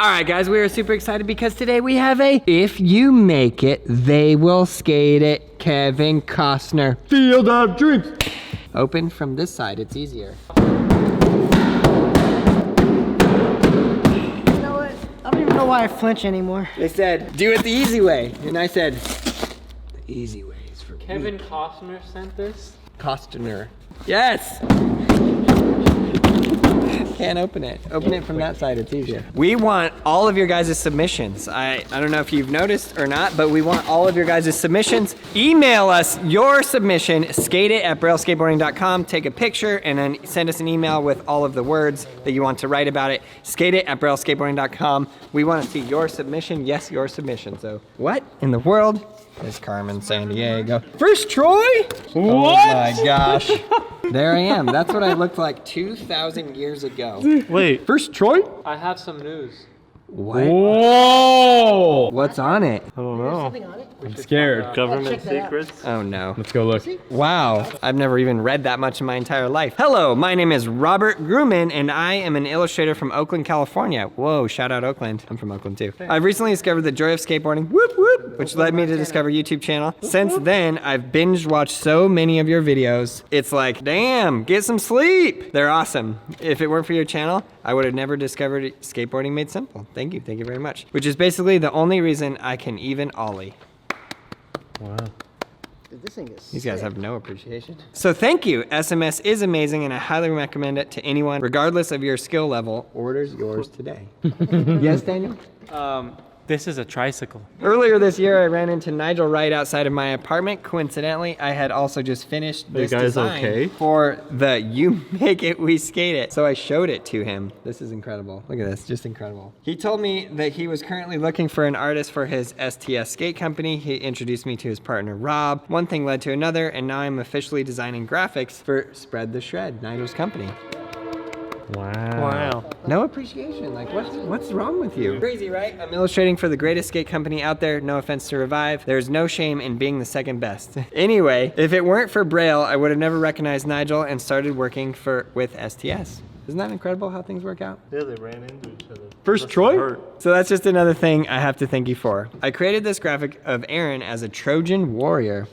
All right, guys, we are super excited because today we have a If You Make It, They Will Skate It, Kevin Costner Field of Dreams. Open from this side, it's easier. You know what? I don't even know why I flinch anymore. They said, do it the easy way. And I said, the easy way is for Kevin Costner sent this? Costner. Yes! Can't open it. Open it from that side, it's easier. We want all of your guys' submissions. I don't know if you've noticed or not, but we want all of your guys' submissions. Email us your submission, skateit@brailleskateboarding.com, take a picture, and then send us an email with all of the words that you want to write about it. Skateit@brailleskateboarding.com. We want to see your submission. Yes, your submission. So what in the world is Carmen Sandiego? First Troy? What? Oh my gosh. There I am. That's what I looked like 2,000 years ago. Wait. First Troy? I have some news. What? Whoa! What's on it? I don't know. Something on it? I'm scared. Government Check that out. secrets. Oh no. Let's go look. Wow. I've never even read that much in my entire life. Hello, my name is Robert Grumman and I am an illustrator from Oakland, California. Whoa, shout out Oakland. I'm from Oakland too. I've recently discovered the joy of skateboarding, whoop whoop, which led me to discover YouTube channel. Since then, I've binge watched so many of your videos. It's like, damn, get some sleep. They're awesome. If it weren't for your channel, I would have never discovered skateboarding made simple. Thank you very much. Which is basically the only reason I can even ollie. Wow. Dude, this thing is These guys sick. have no appreciation. So thank you. SMS is amazing and I highly recommend it to anyone, regardless of your skill level. Orders yours today. Yes, Daniel? This is a tricycle. Earlier this year, I ran into Nigel right outside of my apartment. Coincidentally, I had also just finished this guys design okay? for the You Make It, We Skate It. So I showed it to him. This is incredible. Look at this, just incredible. He told me that he was currently looking for an artist for his STS skate company. He introduced me to his partner, Rob. One thing led to another, and now I'm officially designing graphics for Spread the Shred, Nigel's company. Wow. No appreciation. Like, what's wrong with you? Crazy, right? I'm illustrating for the greatest skate company out there. No offense to Revive. There's no shame in being the second best. Anyway, if it weren't for Braille, I would have never recognized Nigel and started working with STS. Isn't that incredible how things work out? Yeah, they ran into each other. First Must Troy? have hurt. So that's just another thing I have to thank you for. I created this graphic of Aaron as a Trojan warrior.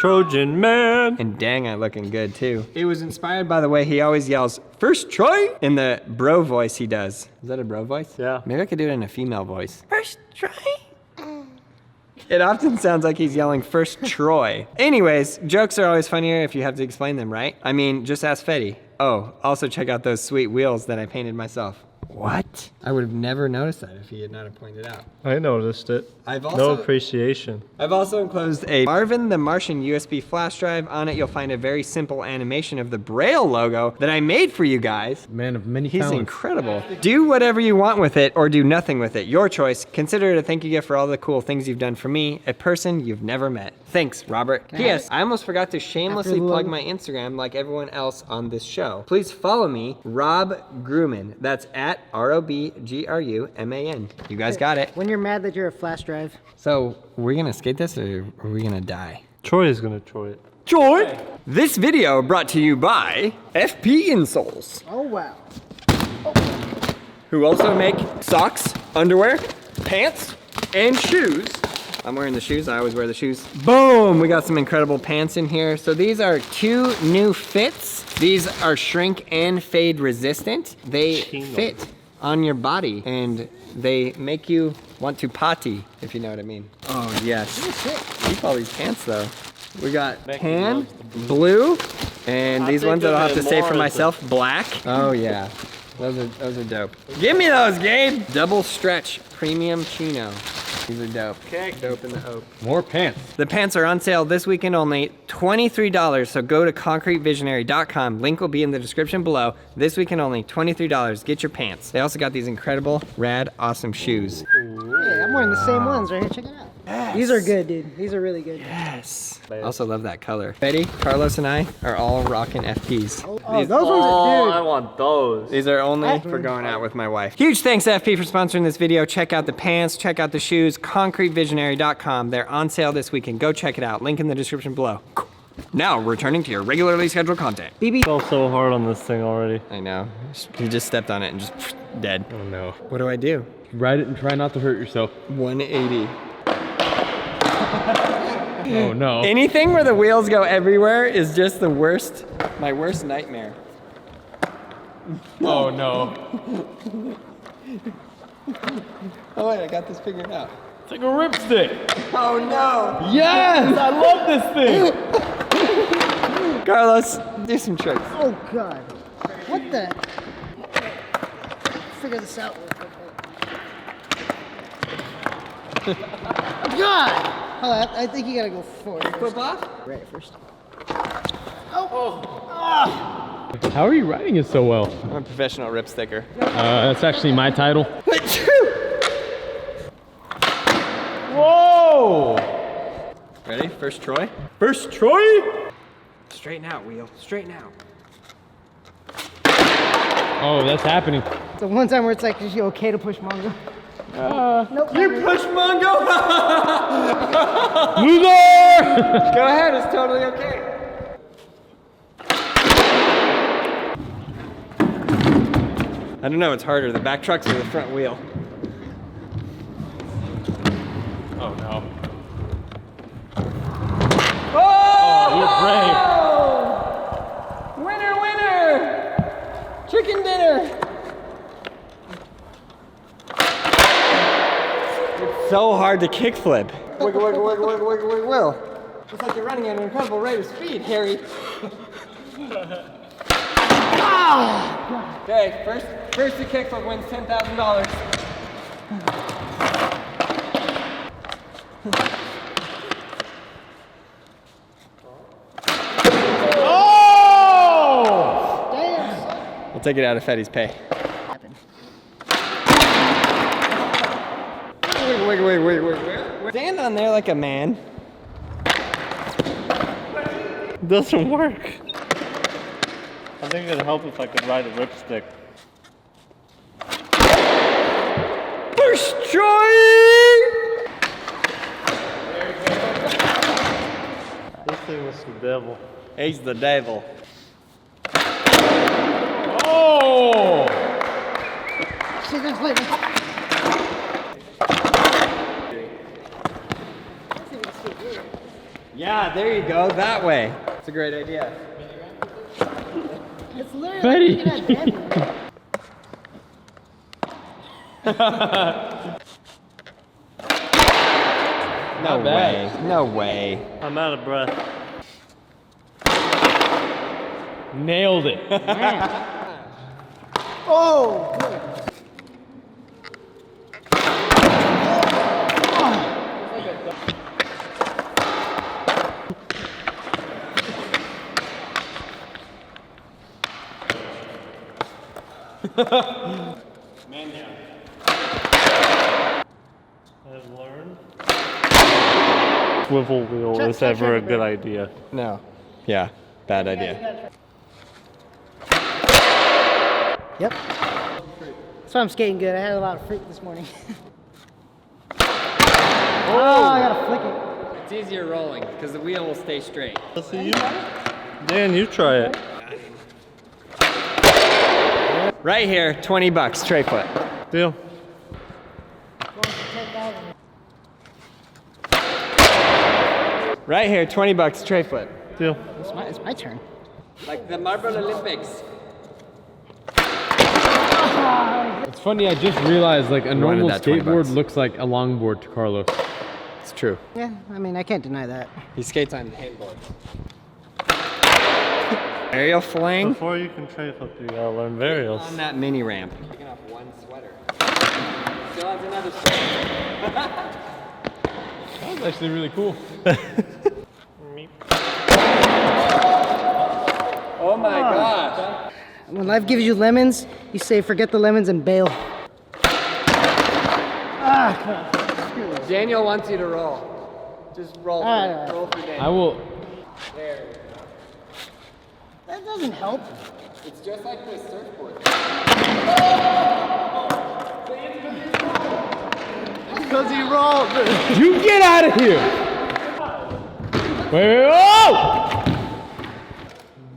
Trojan man. And dang, I'm looking good too. It was inspired by the way he always yells, "First Troy," in the bro voice he does. Is that a bro voice? Yeah. Maybe I could do it in a female voice. First Troy. It often sounds like he's yelling "First Troy." Anyways, jokes are always funnier if you have to explain them, right? I mean, just ask Fetty. Oh, also check out those sweet wheels that I painted myself. What? I would have never noticed that if he had not pointed out. I noticed it. I've No appreciation. I've also enclosed a Marvin the Martian USB flash drive. On it, you'll find a very simple animation of the Braille logo that I made for you guys. Man of many He's talents. incredible. Do whatever you want with it or do nothing with it. Your choice. Consider it a thank you gift for all the cool things you've done for me, a person you've never met. Thanks, Robert. P.S. I almost forgot to shamelessly plug my Instagram like everyone else on this show. Please follow me, Rob Grumman. That's at ROBGRUMAN. You guys got it. When you're mad that you're a flash drive. So, we're gonna skate this or are we gonna die? Troy is gonna Troy it. Troy! This video brought to you by FP Insoles, Oh, wow. who also make socks, underwear, pants, and shoes. I'm wearing the shoes, I always wear the shoes. Boom! We got some incredible pants in here. So these are 2 new fits. These are shrink and fade resistant. They fit on your body and they make you want to potty, if you know what I mean. Oh yes. Keep all these pants though. We got tan, blue, and these ones that I'll have to say for myself, black. Oh yeah, those are dope. Give me those, Gabe. Double stretch premium chino. These are dope. Okay. Dope in the hope. More pants. The pants are on sale this weekend only, $23. So go to concretevisionary.com. Link will be in the description below. This weekend only, $23. Get your pants. They also got these incredible, rad, awesome shoes. Yeah, I'm wearing the same ones right here. Check it out. Yes. These are good, dude. These are really good. Yes. I also love that color. Betty, Carlos, and I are all rocking FPs. Oh, These- those ones are, I dude. want those. These are only for going out with my wife. Huge thanks to FP for sponsoring this video. Check out the pants, check out the shoes, concretevisionary.com. They're on sale this weekend. Go check it out. Link in the description below. Now, returning to your regularly scheduled content. BB. I fell so hard on this thing already. I know. He just stepped on it and just dead. Oh no. What do I do? Ride it and try not to hurt yourself. 180. Oh no. Anything where the wheels go everywhere is just the worst, my worst nightmare. Oh no. Oh wait, I got this figured out. It's like a ripstick. Oh no! Yes, I love this thing. Carlos, do some tricks. Oh God. What the? Figure this out. God! Hold on, I think you gotta go forward. Flip off? Right first. How are you riding it so well? I'm a professional rip sticker. That's actually my title. Whoa! Ready? First Troy? First Troy? Straighten out, wheel. Straighten out. Oh, that's happening. The one time where it's like, is you okay to push Mongo? Nope. You push Mongo! Loser! Go ahead, it's totally okay. I don't know, it's harder, the back trucks or the front wheel. Oh no. Oh! You're brave. Winner, winner! Chicken dinner! It's so hard to kickflip. Wiggle, wiggle, wiggle, wiggle, wiggle, wiggle, wiggle. It's like you're running at an incredible rate of speed, Harry. Okay, first to kickflip wins $10,000. We'll take it out of Fetty's pay. Wait. Stand on there like a man. Doesn't work. I think it'd help if I could ride a ripstick. First try! This thing was the devil. He's the devil. Oh! See, that's like. Yeah, there you go, that way. It's a great idea. It's literally Betty. like looking at No Not way, bad. no way. I'm out of breath. Nailed it. Oh! Good. I've learned. Swivel wheel is ever a good idea. No. Yeah, bad idea. Yep. That's why I'm skating good. I had a lot of fruit this morning. Oh, I gotta flick it. It's easier rolling, because the wheel will stay straight. Let's see you. Dan, you try it. Right here, 20 bucks, tray foot. Deal. Right here, 20 bucks, tray foot. Deal. It's my turn. Like the Marble Olympics. It's funny, I just realized like a wanted normal that 20 bucks. skateboard looks like a longboard to Carlos. It's true. Yeah, I mean, I can't deny that. He skates on handboard. Aerial fling Before you can tray flip, you gotta learn varials. on that mini ramp. Picking up one sweater. Still has another sweater. That was actually really cool. Oh my gosh. When life gives you lemons, you say, forget the lemons and bail. Daniel wants you to roll. Just roll. All right. Roll for I Daniel. will. There. That doesn't help. It's just like this surfboard. Because he rolled. You get out of here! Wait, oh!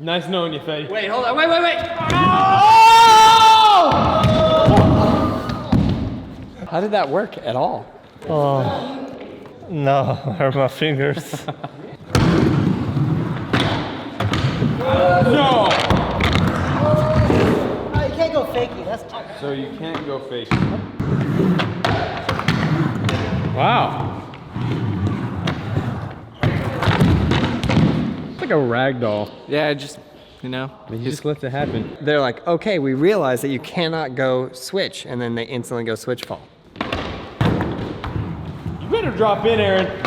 Nice knowing you, Fetty. Wait, hold on. Wait. How did that work at all? Oh, no, hurt my fingers. No! Oh, you can't go fakey. That's tough. So you can't go face. Wow. It's like a rag doll. Yeah, just, you know. He just lets it happen. They're like, okay, we realize that you cannot go switch, and then they instantly go switch fall. You better drop in, Aaron.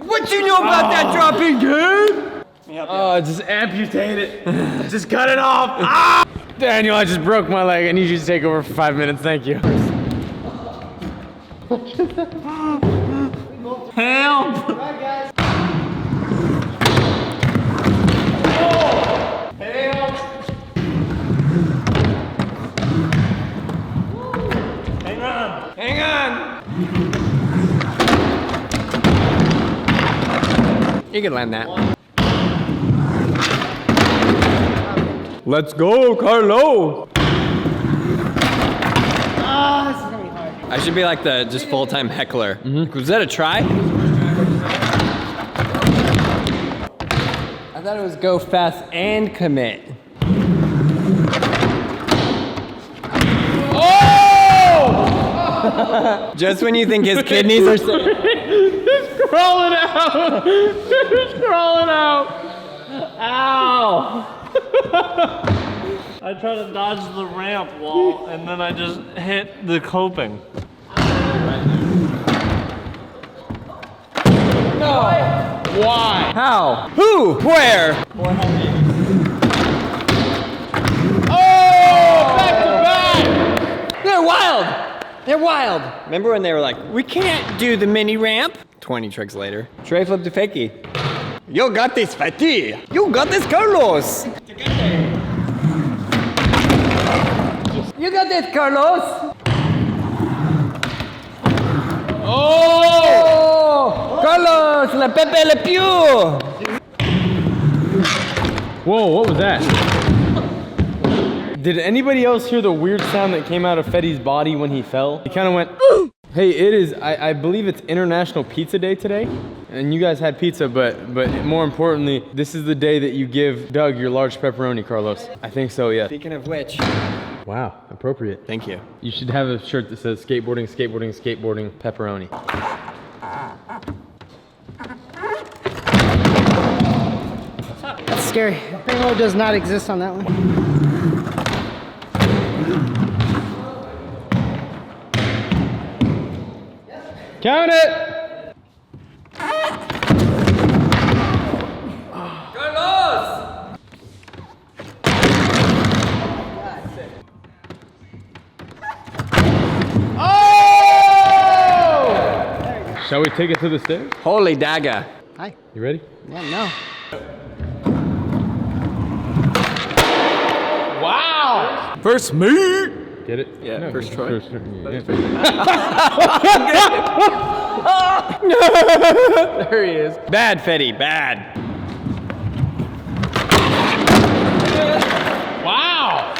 What you know about that dropping, dude? Oh, just amputate it. Just cut it off. Ah! Daniel, I just broke my leg. I need you to take over for 5 minutes. Thank you. Help! Hang on. You can land that. Let's go, Carlo. Ah, this is gonna be hard. I should be like the just full-time heckler. Was that a try? I thought it was go fast and commit. Oh! Just when you think his kidneys are safe. It's crawling out. It's crawling out. Ow. I tried to dodge the ramp wall and then I just hit the coping. Why? How? Who? Where? Oh, back to back. They're wild. They're wild. Remember when they were like, we can't do the mini ramp? 20 tricks later. Tray flip to fakie. You got this, Fatty. You got this, Carlos. You got this, Carlos. Oh! Carlos, le Pepe le Pew. Whoa, what was that? Did anybody else hear the weird sound that came out of Fetty's body when he fell? He kind of went, ooh! Hey, it is, I believe it's International Pizza Day today. And you guys had pizza, but more importantly, this is the day that you give Doug your large pepperoni, Carlos. I think so, yeah. Speaking of which, Wow, appropriate. thank you. You should have a shirt that says skateboarding, skateboarding, skateboarding, pepperoni. That's scary. Braille does not exist on that one. Count it! Carlos! Shall we take it to the stairs? Holy dagger. Hi. You ready? Yeah, no. Wow! First meet. Get it? Yeah, No, first try. yeah. There he is. Bad, Fetty, bad. Wow!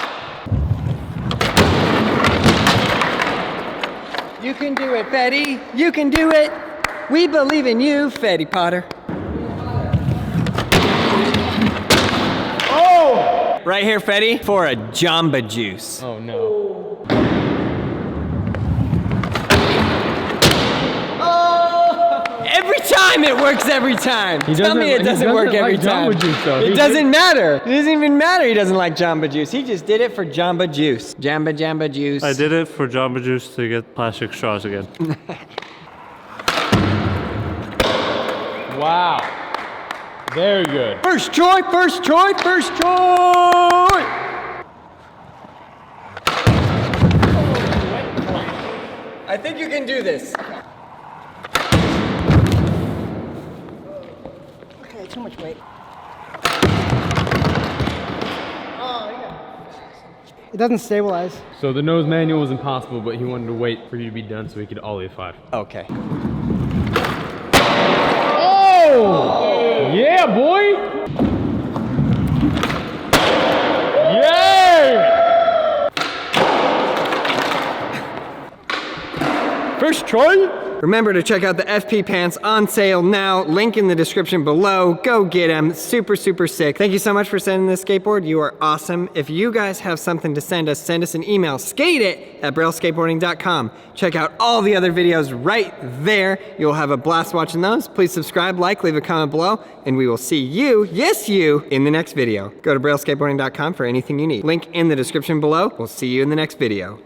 You can do it, Fetty. You can do it. We believe in you, Fetty Potter. Oh! Right here, Fetty, for a Jamba Juice. Oh no. Every time it works every time. Tell me it he doesn't work doesn't every like time. Jamba Juice, though. It He- doesn't matter. It doesn't even matter he doesn't like Jamba Juice. He just did it for Jamba Juice. Jamba Juice. I did it for Jamba Juice to get plastic straws again. Wow. Very good. First try, first try, first try. I think you can do this. Okay, too much weight. It doesn't stabilize. So the nose manual was impossible, but he wanted to wait for you to be done so he could ollie a 5. Okay. Oh! Yeah, boy! Yeah! first try. Remember to check out the FP pants on sale now. Link in the description below. Go get them. Super, super sick. Thank you so much for sending this skateboard. You are awesome. If you guys have something to send us an email. skate@brailleskateboarding.com. Check out all the other videos right there. You'll have a blast watching those. Please subscribe, like, leave a comment below, and we will see you, yes you, in the next video. Go to brailleskateboarding.com for anything you need. Link in the description below. We'll see you in the next video.